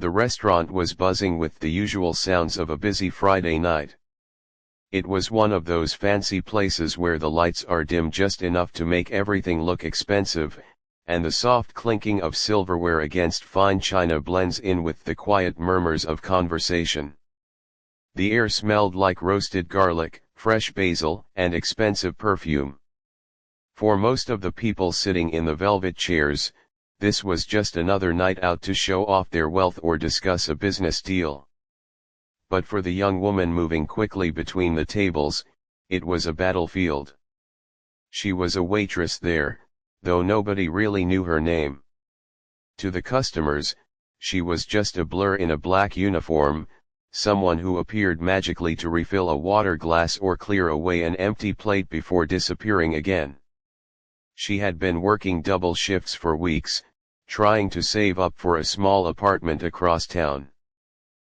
The restaurant was buzzing with the usual sounds of a busy Friday night. It was one of those fancy places where the lights are dim just enough to make everything look expensive, and the soft clinking of silverware against fine china blends in with the quiet murmurs of conversation. The air smelled like roasted garlic, fresh basil, and expensive perfume. For most of the people sitting in the velvet chairs, this was just another night out to show off their wealth or discuss a business deal. But for the young woman moving quickly between the tables, it was a battlefield. She was a waitress there, though nobody really knew her name. To the customers, she was just a blur in a black uniform, someone who appeared magically to refill a water glass or clear away an empty plate before disappearing again. She had been working double shifts for weeks, trying to save up for a small apartment across town.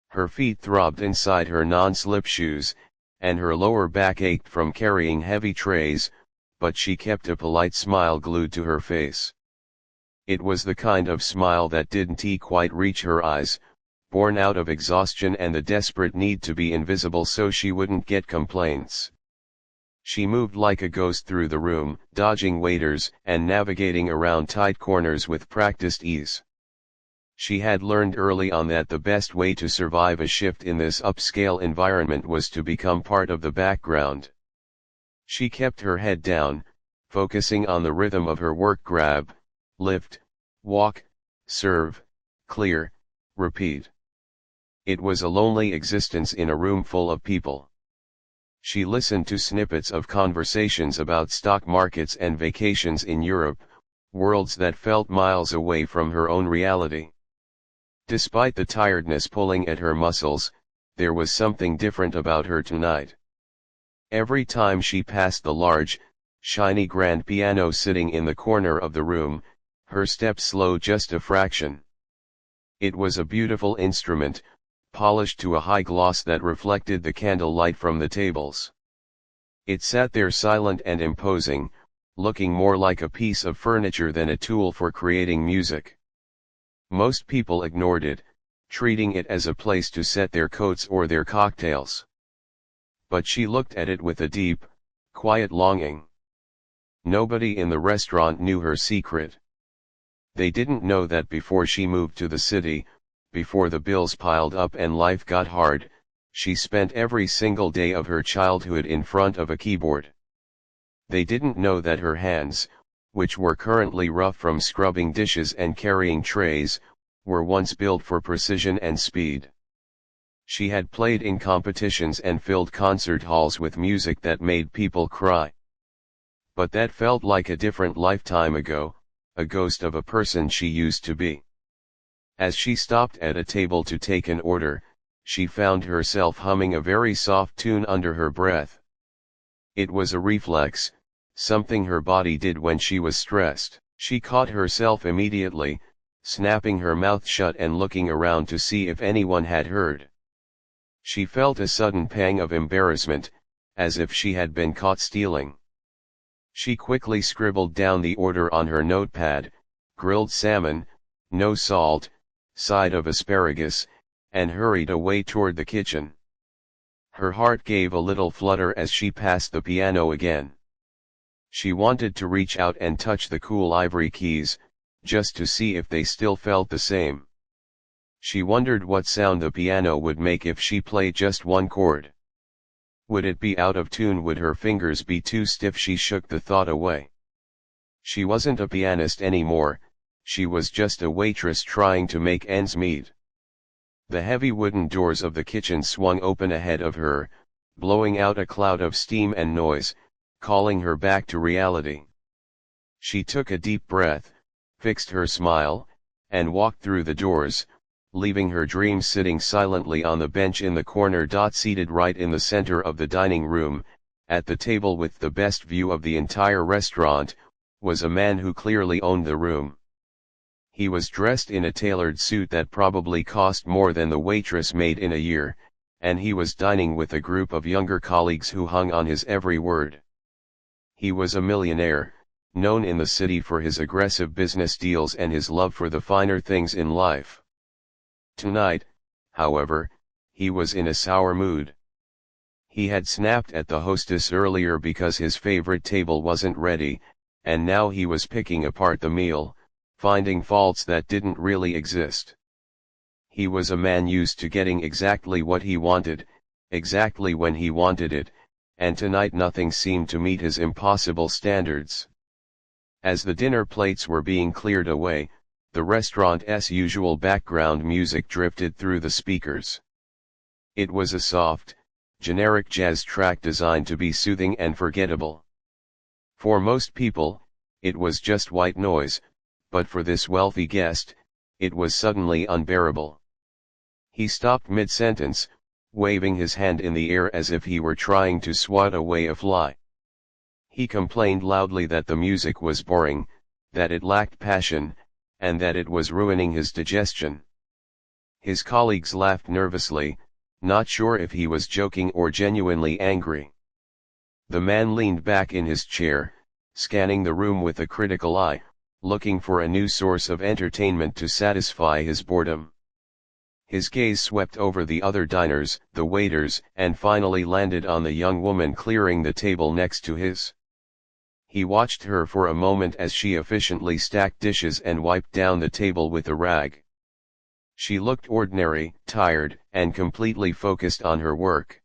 Her feet throbbed inside her non-slip shoes, and her lower back ached from carrying heavy trays, but she kept a polite smile glued to her face. It was the kind of smile that didn't quite reach her eyes, born out of exhaustion and the desperate need to be invisible so she wouldn't get complaints. She moved like a ghost through the room, dodging waiters and navigating around tight corners with practiced ease. She had learned early on that the best way to survive a shift in this upscale environment was to become part of the background. She kept her head down, focusing on the rhythm of her work: grab, lift, walk, serve, clear, repeat. It was a lonely existence in a room full of people. She listened to snippets of conversations about stock markets and vacations in Europe, worlds that felt miles away from her own reality. Despite the tiredness pulling at her muscles, there was something different about her tonight. Every time she passed the large, shiny grand piano sitting in the corner of the room, her steps slowed just a fraction. It was a beautiful instrument, polished to a high gloss that reflected the candle light from the tables. It sat there silent and imposing, looking more like a piece of furniture than a tool for creating music. Most people ignored it, treating it as a place to set their coats or their cocktails. But she looked at it with a deep, quiet longing. Nobody in the restaurant knew her secret. They didn't know that before she moved to the city, before the bills piled up and life got hard, she spent every single day of her childhood in front of a keyboard. They didn't know that her hands, which were currently rough from scrubbing dishes and carrying trays, were once built for precision and speed. She had played in competitions and filled concert halls with music that made people cry. But that felt like a different lifetime ago, a ghost of a person she used to be. As she stopped at a table to take an order, she found herself humming a very soft tune under her breath. It was a reflex, something her body did when she was stressed. She caught herself immediately, snapping her mouth shut and looking around to see if anyone had heard. She felt a sudden pang of embarrassment, as if she had been caught stealing. She quickly scribbled down the order on her notepad: grilled salmon, no salt, side of asparagus, and hurried away toward the kitchen. Her heart gave a little flutter as she passed the piano again. She wanted to reach out and touch the cool ivory keys, just to see if they still felt the same. She wondered what sound the piano would make if she played just one chord. Would it be out of tune? Would her fingers be too stiff? She shook the thought away. She wasn't a pianist anymore, she was just a waitress trying to make ends meet. The heavy wooden doors of the kitchen swung open ahead of her, blowing out a cloud of steam and noise, calling her back to reality. She took a deep breath, fixed her smile, and walked through the doors, leaving her dreams sitting silently on the bench in the corner. Seated right in the center of the dining room, at the table with the best view of the entire restaurant, was a man who clearly owned the room. He was dressed in a tailored suit that probably cost more than the waitress made in a year, and he was dining with a group of younger colleagues who hung on his every word. He was a millionaire, known in the city for his aggressive business deals and his love for the finer things in life. Tonight, however, he was in a sour mood. He had snapped at the hostess earlier because his favorite table wasn't ready, and now he was picking apart the meal, finding faults that didn't really exist. He was a man used to getting exactly what he wanted, exactly when he wanted it, and tonight nothing seemed to meet his impossible standards. As the dinner plates were being cleared away, the restaurant's usual background music drifted through the speakers. It was a soft, generic jazz track designed to be soothing and forgettable. For most people, it was just white noise, but for this wealthy guest, it was suddenly unbearable. He stopped mid-sentence, waving his hand in the air as if he were trying to swat away a fly. He complained loudly that the music was boring, that it lacked passion, and that it was ruining his digestion. His colleagues laughed nervously, not sure if he was joking or genuinely angry. The man leaned back in his chair, scanning the room with a critical eye, looking for a new source of entertainment to satisfy his boredom. His gaze swept over the other diners, the waiters, and finally landed on the young woman clearing the table next to his. He watched her for a moment as she efficiently stacked dishes and wiped down the table with a rag. She looked ordinary, tired, and completely focused on her work.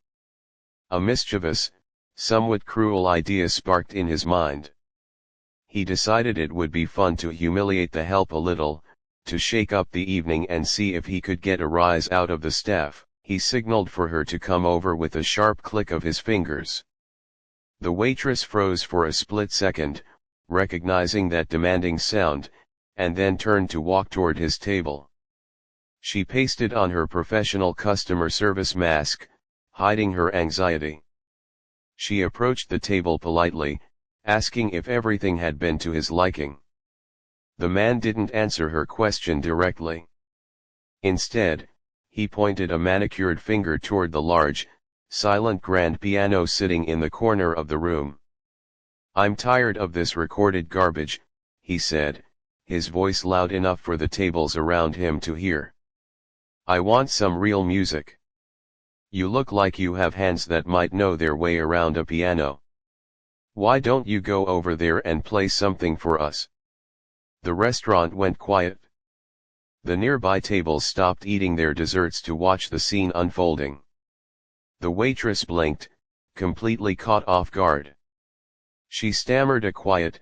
A mischievous, somewhat cruel idea sparked in his mind. He decided it would be fun to humiliate the help a little, to shake up the evening and see if he could get a rise out of the staff. He signaled for her to come over with a sharp click of his fingers. The waitress froze for a split second, recognizing that demanding sound, and then turned to walk toward his table. She pasted on her professional customer service mask, hiding her anxiety. She approached the table politely, asking if everything had been to his liking. The man didn't answer her question directly. Instead, he pointed a manicured finger toward the large, silent grand piano sitting in the corner of the room. "I'm tired of this recorded garbage," he said, his voice loud enough for the tables around him to hear. "I want some real music. You look like you have hands that might know their way around a piano. Why don't you go over there and play something for us?" The restaurant went quiet. The nearby tables stopped eating their desserts to watch the scene unfolding. The waitress blinked, completely caught off guard. She stammered a quiet,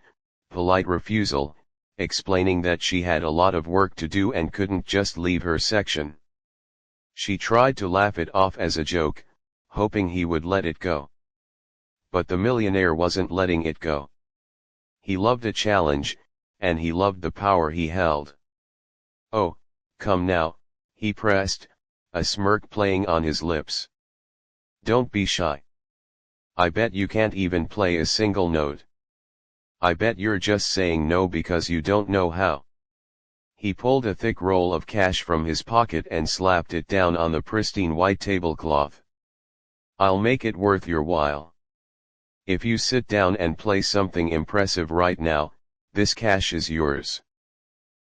polite refusal, explaining that she had a lot of work to do and couldn't just leave her section. She tried to laugh it off as a joke, hoping he would let it go. But the millionaire wasn't letting it go. He loved a challenge, and he loved the power he held. "Oh, come now," he pressed, a smirk playing on his lips. "Don't be shy. I bet you can't even play a single note. I bet you're just saying no because you don't know how." He pulled a thick roll of cash from his pocket and slapped it down on the pristine white tablecloth. "I'll make it worth your while. If you sit down and play something impressive right now, this cash is yours.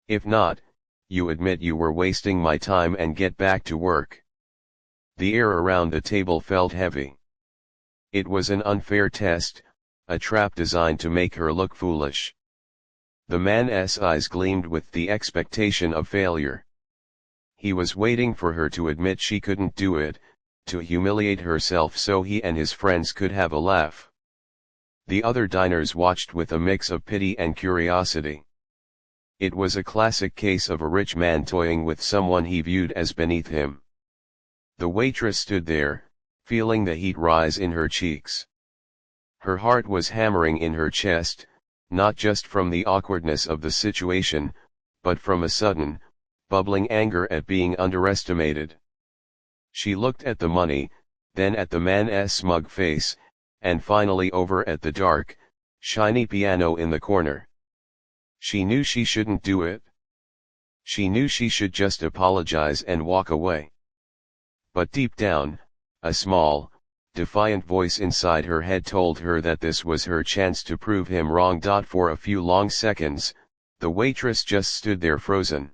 If not, you admit you were wasting my time and get back to work." The air around the table felt heavy. It was an unfair test, a trap designed to make her look foolish. The man's eyes gleamed with the expectation of failure. He was waiting for her to admit she couldn't do it, to humiliate herself so he and his friends could have a laugh. The other diners watched with a mix of pity and curiosity. It was a classic case of a rich man toying with someone he viewed as beneath him. The waitress stood there, feeling the heat rise in her cheeks. Her heart was hammering in her chest, not just from the awkwardness of the situation, but from a sudden, bubbling anger at being underestimated. She looked at the money, then at the man's smug face, and finally over at the dark, shiny piano in the corner. She knew she shouldn't do it. She knew she should just apologize and walk away. But deep down, a small, defiant voice inside her head told her that this was her chance to prove him wrong. For a few long seconds, the waitress just stood there frozen.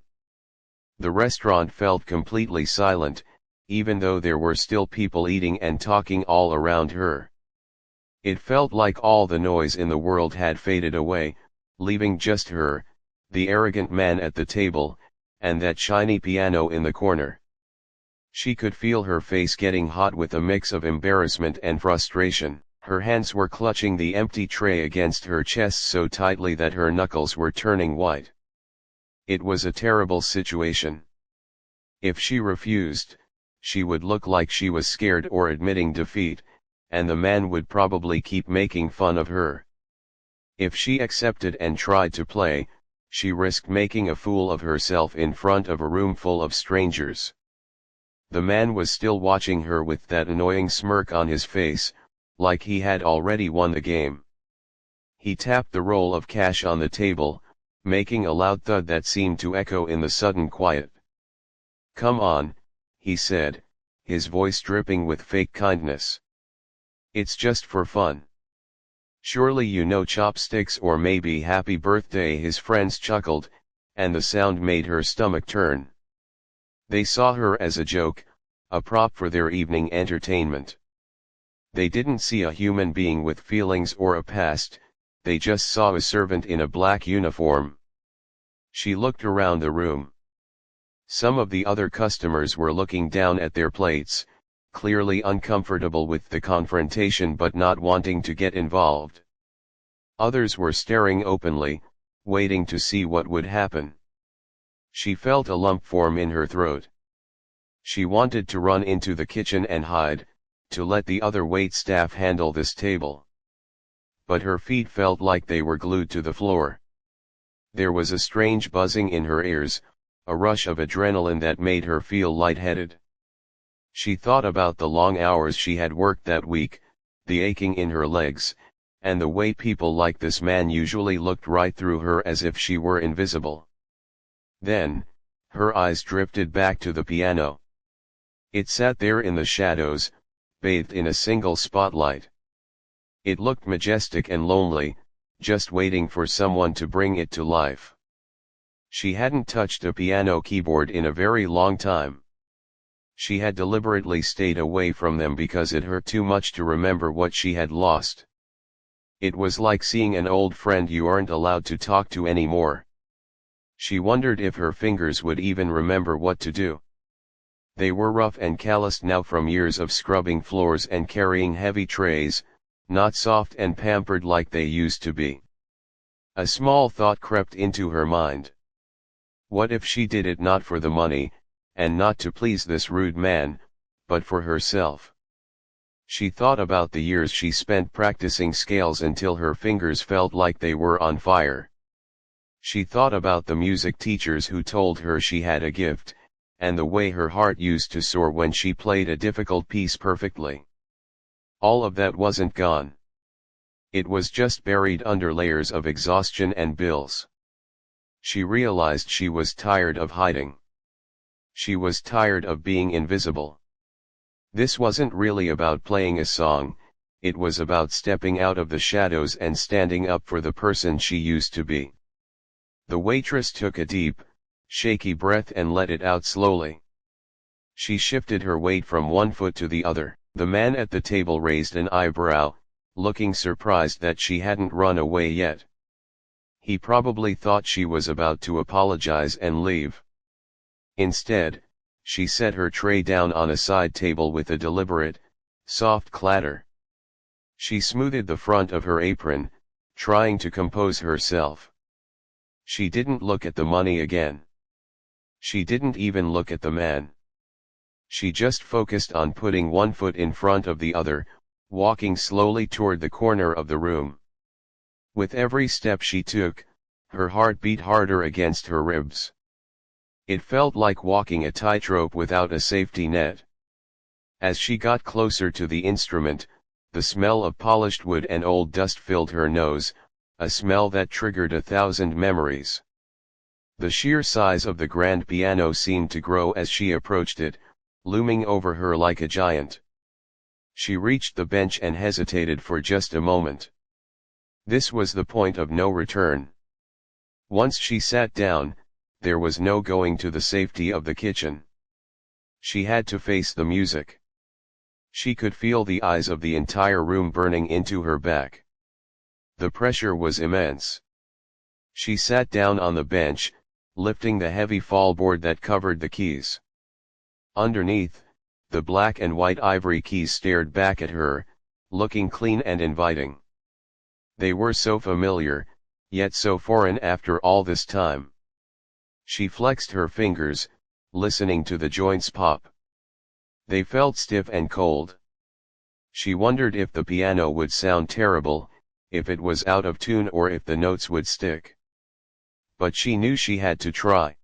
The restaurant felt completely silent, even though there were still people eating and talking all around her. It felt like all the noise in the world had faded away, leaving just her, the arrogant man at the table, and that shiny piano in the corner. She could feel her face getting hot with a mix of embarrassment and frustration. Her hands were clutching the empty tray against her chest so tightly that her knuckles were turning white. It was a terrible situation. If she refused, she would look like she was scared or admitting defeat, and the man would probably keep making fun of her. If she accepted and tried to play, she risked making a fool of herself in front of a room full of strangers. The man was still watching her with that annoying smirk on his face, like he had already won the game. He tapped the roll of cash on the table, making a loud thud that seemed to echo in the sudden quiet. "Come on," he said, his voice dripping with fake kindness. "It's just for fun. Surely you know chopsticks or maybe happy birthday." His friends chuckled, and the sound made her stomach turn. They saw her as a joke, a prop for their evening entertainment. They didn't see a human being with feelings or a past, they just saw a servant in a black uniform. She looked around the room. Some of the other customers were looking down at their plates, clearly uncomfortable with the confrontation but not wanting to get involved. Others were staring openly, waiting to see what would happen. She felt a lump form in her throat. She wanted to run into the kitchen and hide, to let the other waitstaff handle this table. But her feet felt like they were glued to the floor. There was a strange buzzing in her ears, a rush of adrenaline that made her feel lightheaded. She thought about the long hours she had worked that week, the aching in her legs, and the way people like this man usually looked right through her as if she were invisible. Then, her eyes drifted back to the piano. It sat there in the shadows, bathed in a single spotlight. It looked majestic and lonely, just waiting for someone to bring it to life. She hadn't touched a piano keyboard in a very long time. She had deliberately stayed away from them because it hurt too much to remember what she had lost. It was like seeing an old friend you aren't allowed to talk to anymore. She wondered if her fingers would even remember what to do. They were rough and calloused now from years of scrubbing floors and carrying heavy trays, not soft and pampered like they used to be. A small thought crept into her mind. What if she did it not for the money, and not to please this rude man, but for herself? She thought about the years she spent practicing scales until her fingers felt like they were on fire. She thought about the music teachers who told her she had a gift, and the way her heart used to soar when she played a difficult piece perfectly. All of that wasn't gone. It was just buried under layers of exhaustion and bills. She realized she was tired of hiding. She was tired of being invisible. This wasn't really about playing a song, it was about stepping out of the shadows and standing up for the person she used to be. The waitress took a deep, shaky breath and let it out slowly. She shifted her weight from one foot to the other. The man at the table raised an eyebrow, looking surprised that she hadn't run away yet. He probably thought she was about to apologize and leave. Instead, she set her tray down on a side table with a deliberate, soft clatter. She smoothed the front of her apron, trying to compose herself. She didn't look at the money again. She didn't even look at the man. She just focused on putting one foot in front of the other, walking slowly toward the corner of the room. With every step she took, her heart beat harder against her ribs. It felt like walking a tightrope without a safety net. As she got closer to the instrument, the smell of polished wood and old dust filled her nose, a smell that triggered 1,000 memories. The sheer size of the grand piano seemed to grow as she approached it, looming over her like a giant. She reached the bench and hesitated for just a moment. This was the point of no return. Once she sat down, there was no going to the safety of the kitchen. She had to face the music. She could feel the eyes of the entire room burning into her back. The pressure was immense. She sat down on the bench, lifting the heavy fallboard that covered the keys. Underneath, the black and white ivory keys stared back at her, looking clean and inviting. They were so familiar, yet so foreign after all this time. She flexed her fingers, listening to the joints pop. They felt stiff and cold. She wondered if the piano would sound terrible, if it was out of tune, or if the notes would stick. But she knew she had to try.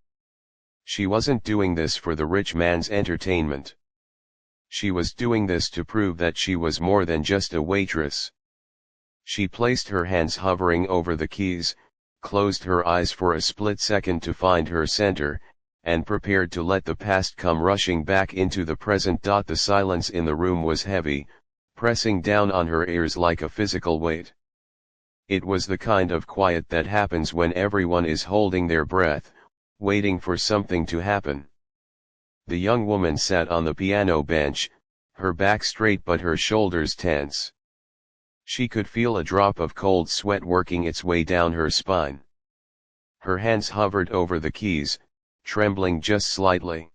She wasn't doing this for the rich man's entertainment. She was doing this to prove that she was more than just a waitress. She placed her hands hovering over the keys, closed her eyes for a split second to find her center, and prepared to let the past come rushing back into the present. The silence in the room was heavy, pressing down on her ears like a physical weight. It was the kind of quiet that happens when everyone is holding their breath, waiting for something to happen. The young woman sat on the piano bench, her back straight but her shoulders tense. She could feel a drop of cold sweat working its way down her spine. Her hands hovered over the keys, trembling just slightly.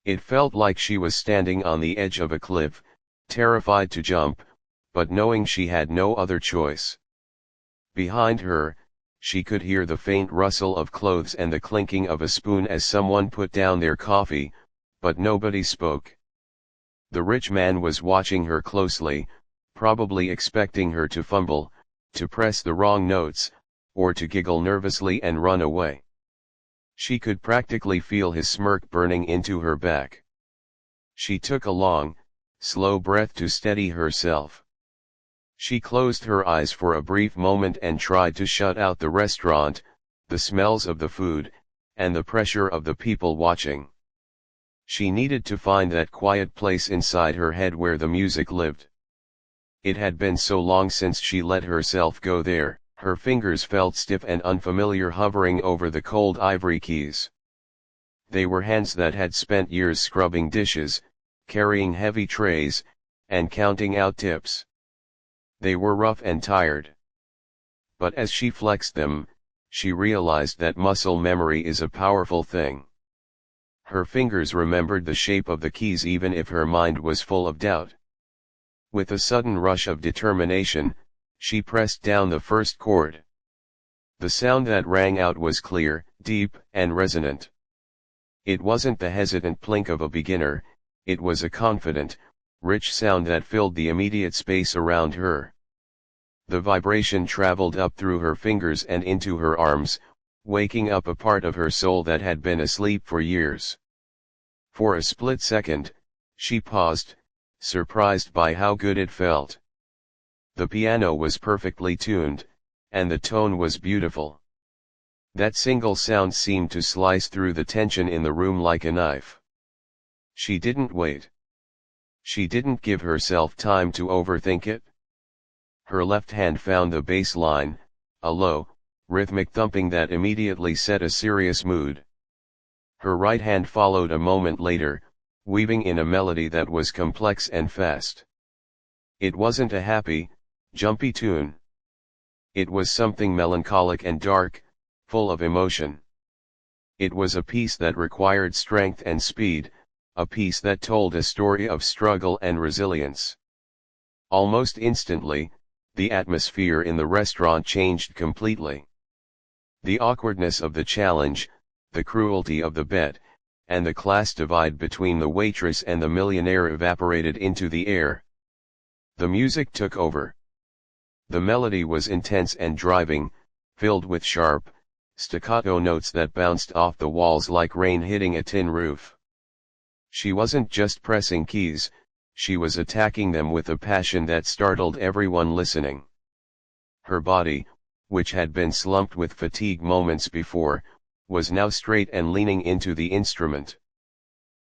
It felt like she was standing on the edge of a cliff, terrified to jump, but knowing she had no other choice. Behind her, she could hear the faint rustle of clothes and the clinking of a spoon as someone put down their coffee, but nobody spoke. The rich man was watching her closely, probably expecting her to fumble, to press the wrong notes, or to giggle nervously and run away. She could practically feel his smirk burning into her back. She took a long, slow breath to steady herself. She closed her eyes for a brief moment and tried to shut out the restaurant, the smells of the food, and the pressure of the people watching. She needed to find that quiet place inside her head where the music lived. It had been so long since she let herself go there. Her fingers felt stiff and unfamiliar, hovering over the cold ivory keys. They were hands that had spent years scrubbing dishes, carrying heavy trays, and counting out tips. They were rough and tired. But as she flexed them, she realized that muscle memory is a powerful thing. Her fingers remembered the shape of the keys even if her mind was full of doubt. With a sudden rush of determination, she pressed down the first chord. The sound that rang out was clear, deep, and resonant. It wasn't the hesitant plink of a beginner, it was a confident, rich sound that filled the immediate space around her. The vibration traveled up through her fingers and into her arms, waking up a part of her soul that had been asleep for years. For a split second, she paused, surprised by how good it felt. The piano was perfectly tuned, and the tone was beautiful. That single sound seemed to slice through the tension in the room like a knife. She didn't wait. She didn't give herself time to overthink it. Her left hand found the bass line, a low, rhythmic thumping that immediately set a serious mood. Her right hand followed a moment later, weaving in a melody that was complex and fast. It wasn't a happy, jumpy tune. It was something melancholic and dark, full of emotion. It was a piece that required strength and speed, a piece that told a story of struggle and resilience. Almost instantly, the atmosphere in the restaurant changed completely. The awkwardness of the challenge, the cruelty of the bet, and the class divide between the waitress and the millionaire evaporated into the air. The music took over. The melody was intense and driving, filled with sharp, staccato notes that bounced off the walls like rain hitting a tin roof. She wasn't just pressing keys, she was attacking them with a passion that startled everyone listening. Her body, which had been slumped with fatigue moments before, was now straight and leaning into the instrument.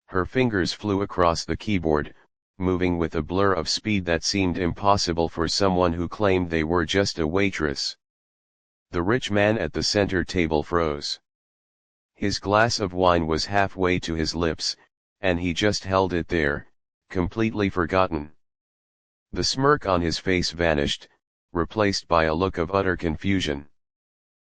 Her fingers flew across the keyboard, moving with a blur of speed that seemed impossible for someone who claimed they were just a waitress. The rich man at the center table froze. His glass of wine was halfway to his lips, and he just held it there, completely forgotten. The smirk on his face vanished, replaced by a look of utter confusion.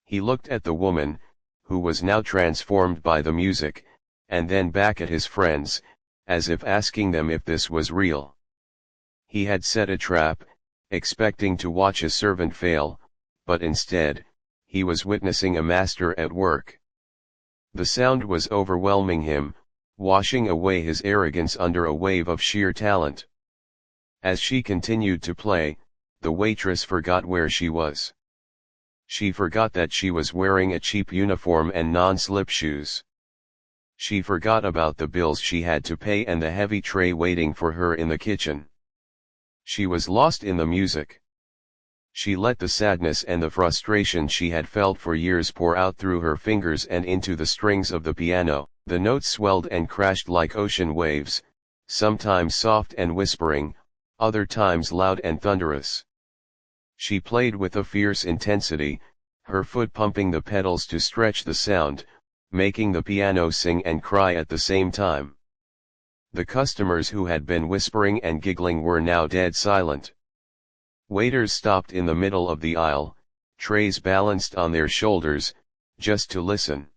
He looked at the woman, who was now transformed by the music, and then back at his friends, as if asking them if this was real. He had set a trap, expecting to watch a servant fail, but instead, he was witnessing a master at work. The sound was overwhelming him, washing away his arrogance under a wave of sheer talent. As she continued to play, the waitress forgot where she was. She forgot that she was wearing a cheap uniform and non-slip shoes. She forgot about the bills she had to pay and the heavy tray waiting for her in the kitchen. She was lost in the music. She let the sadness and the frustration she had felt for years pour out through her fingers and into the strings of the piano. The notes swelled and crashed like ocean waves, sometimes soft and whispering, other times loud and thunderous. She played with a fierce intensity, her foot pumping the pedals to stretch the sound, making the piano sing and cry at the same time. The customers who had been whispering and giggling were now dead silent. Waiters stopped in the middle of the aisle, trays balanced on their shoulders, just to listen.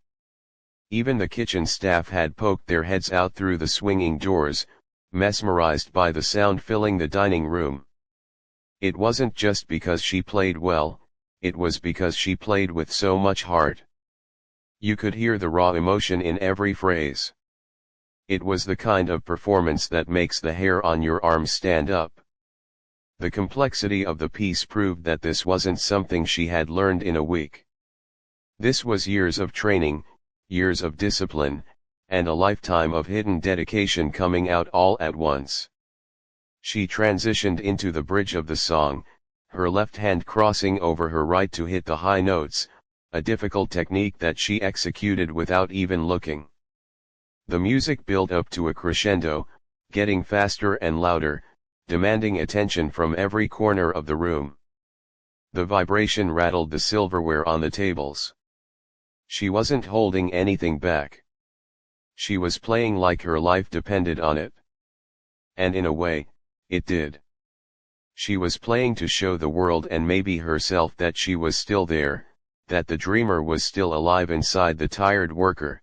Even the kitchen staff had poked their heads out through the swinging doors, mesmerized by the sound filling the dining room. It wasn't just because she played well, it was because she played with so much heart. You could hear the raw emotion in every phrase. It was the kind of performance that makes the hair on your arms stand up. The complexity of the piece proved that this wasn't something she had learned in a week. This was years of training, years of discipline, and a lifetime of hidden dedication coming out all at once. She transitioned into the bridge of the song, her left hand crossing over her right to hit the high notes, a difficult technique that she executed without even looking. The music built up to a crescendo, getting faster and louder, demanding attention from every corner of the room. The vibration rattled the silverware on the tables. She wasn't holding anything back. She was playing like her life depended on it. And in a way, it did. She was playing to show the world and maybe herself that she was still there, that the dreamer was still alive inside the tired worker.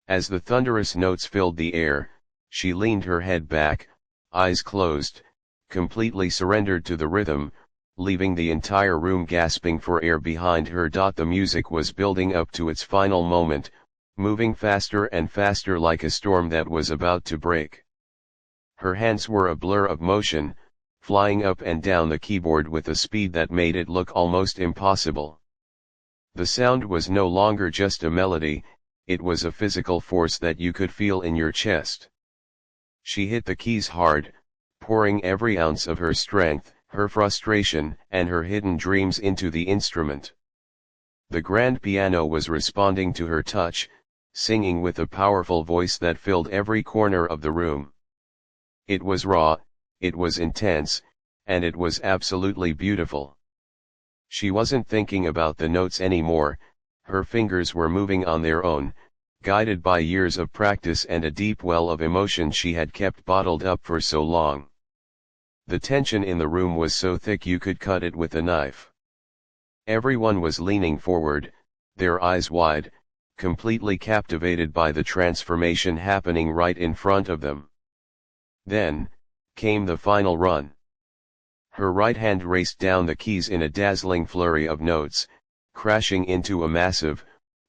As the thunderous notes filled the air, she leaned her head back, eyes closed, completely surrendered to the rhythm, leaving the entire room gasping for air behind her. The music was building up to its final moment, moving faster and faster like a storm that was about to break. Her hands were a blur of motion, flying up and down the keyboard with a speed that made it look almost impossible. The sound was no longer just a melody, it was a physical force that you could feel in your chest. She hit the keys hard, pouring every ounce of her strength, her frustration, and her hidden dreams into the instrument. The grand piano was responding to her touch, singing with a powerful voice that filled every corner of the room. It was raw, it was intense, and it was absolutely beautiful. She wasn't thinking about the notes anymore, her fingers were moving on their own, guided by years of practice and a deep well of emotion she had kept bottled up for so long. The tension in the room was so thick you could cut it with a knife. Everyone was leaning forward, their eyes wide, completely captivated by the transformation happening right in front of them. Then, came the final run. Her right hand raced down the keys in a dazzling flurry of notes, crashing into a massive,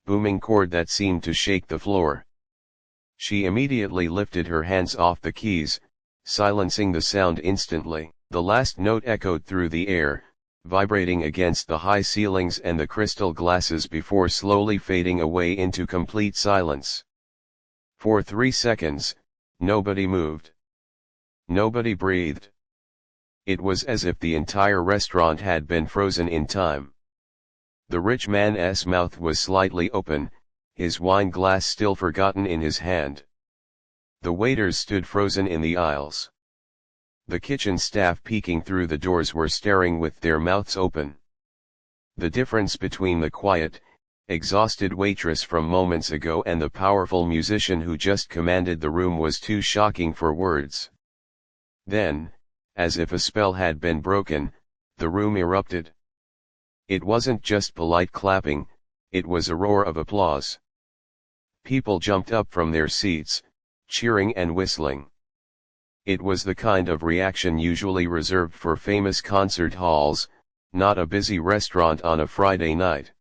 booming chord that seemed to shake the floor. She immediately lifted her hands off the keys, silencing the sound instantly. The last note echoed through the air, vibrating against the high ceilings and the crystal glasses before slowly fading away into complete silence. For 3 seconds, nobody moved. Nobody breathed. It was as if the entire restaurant had been frozen in time. The rich man's mouth was slightly open, his wine glass still forgotten in his hand. The waiters stood frozen in the aisles. The kitchen staff peeking through the doors were staring with their mouths open. The difference between the quiet, exhausted waitress from moments ago and the powerful musician who just commanded the room was too shocking for words. Then, as if a spell had been broken, the room erupted. It wasn't just polite clapping, it was a roar of applause. People jumped up from their seats, cheering and whistling. It was the kind of reaction usually reserved for famous concert halls, not a busy restaurant on a Friday night.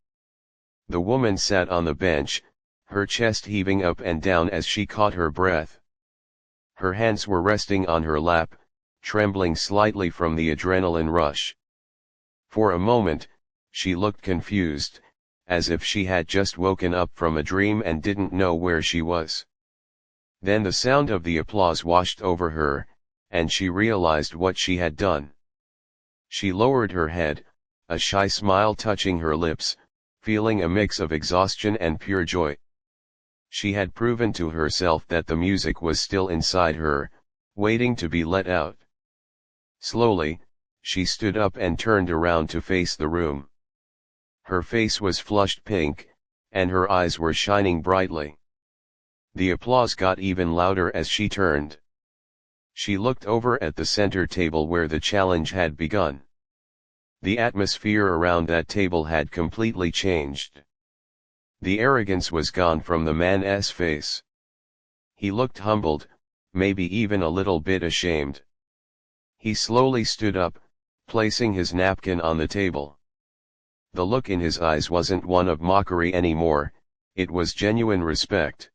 The woman sat on the bench, her chest heaving up and down as she caught her breath. Her hands were resting on her lap, trembling slightly from the adrenaline rush. For a moment, she looked confused, as if she had just woken up from a dream and didn't know where she was. Then the sound of the applause washed over her, and she realized what she had done. She lowered her head, a shy smile touching her lips, feeling a mix of exhaustion and pure joy. She had proven to herself that the music was still inside her, waiting to be let out. Slowly, she stood up and turned around to face the room. Her face was flushed pink, and her eyes were shining brightly. The applause got even louder as she turned. She looked over at the center table where the challenge had begun. The atmosphere around that table had completely changed. The arrogance was gone from the man's face. He looked humbled, maybe even a little bit ashamed. He slowly stood up, placing his napkin on the table. The look in his eyes wasn't one of mockery anymore, it was genuine respect.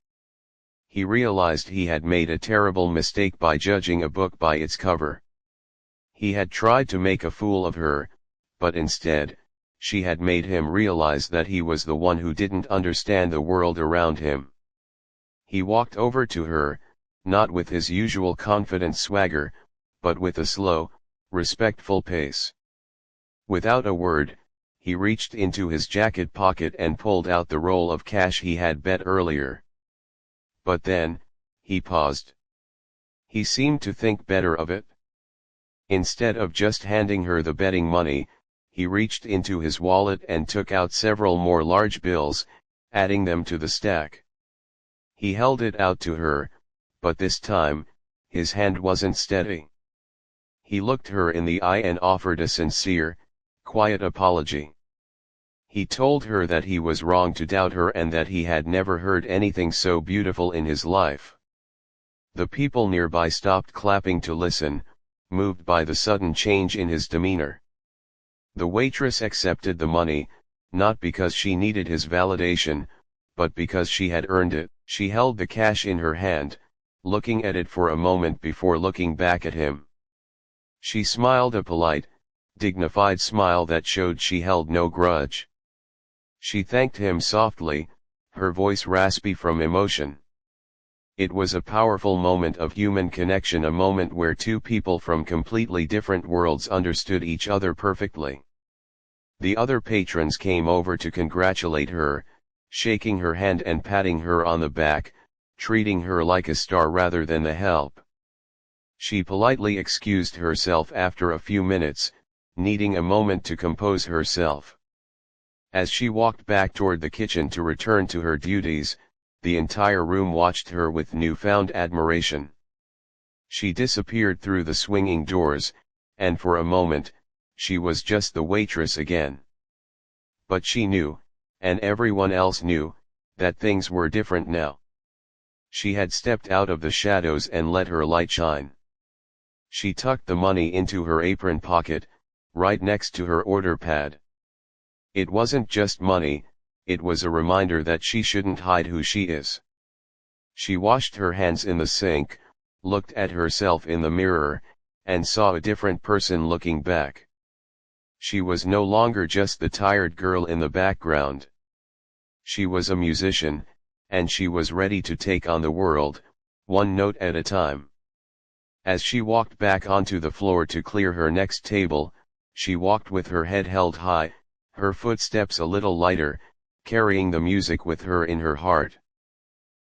He realized he had made a terrible mistake by judging a book by its cover. He had tried to make a fool of her, but instead, she had made him realize that he was the one who didn't understand the world around him. He walked over to her, not with his usual confident swagger, but with a slow, respectful pace. Without a word, he reached into his jacket pocket and pulled out the roll of cash he had bet earlier. But then, he paused. He seemed to think better of it. Instead of just handing her the betting money, he reached into his wallet and took out several more large bills, adding them to the stack. He held it out to her, but this time, his hand wasn't steady. He looked her in the eye and offered a sincere, quiet apology. He told her that he was wrong to doubt her and that he had never heard anything so beautiful in his life. The people nearby stopped clapping to listen, moved by the sudden change in his demeanor. The waitress accepted the money, not because she needed his validation, but because she had earned it. She held the cash in her hand, looking at it for a moment before looking back at him. She smiled a polite, dignified smile that showed she held no grudge. She thanked him softly, her voice raspy from emotion. It was a powerful moment of human connection, a moment where two people from completely different worlds understood each other perfectly. The other patrons came over to congratulate her, shaking her hand and patting her on the back, treating her like a star rather than the help. She politely excused herself after a few minutes, needing a moment to compose herself. As she walked back toward the kitchen to return to her duties, the entire room watched her with newfound admiration. She disappeared through the swinging doors, and for a moment, she was just the waitress again. But she knew, and everyone else knew, that things were different now. She had stepped out of the shadows and let her light shine. She tucked the money into her apron pocket, right next to her order pad. It wasn't just money, it was a reminder that she shouldn't hide who she is. She washed her hands in the sink, looked at herself in the mirror, and saw a different person looking back. She was no longer just the tired girl in the background. She was a musician, and she was ready to take on the world, one note at a time. As she walked back onto the floor to clear her next table, she walked with her head held high, her footsteps a little lighter, carrying the music with her in her heart.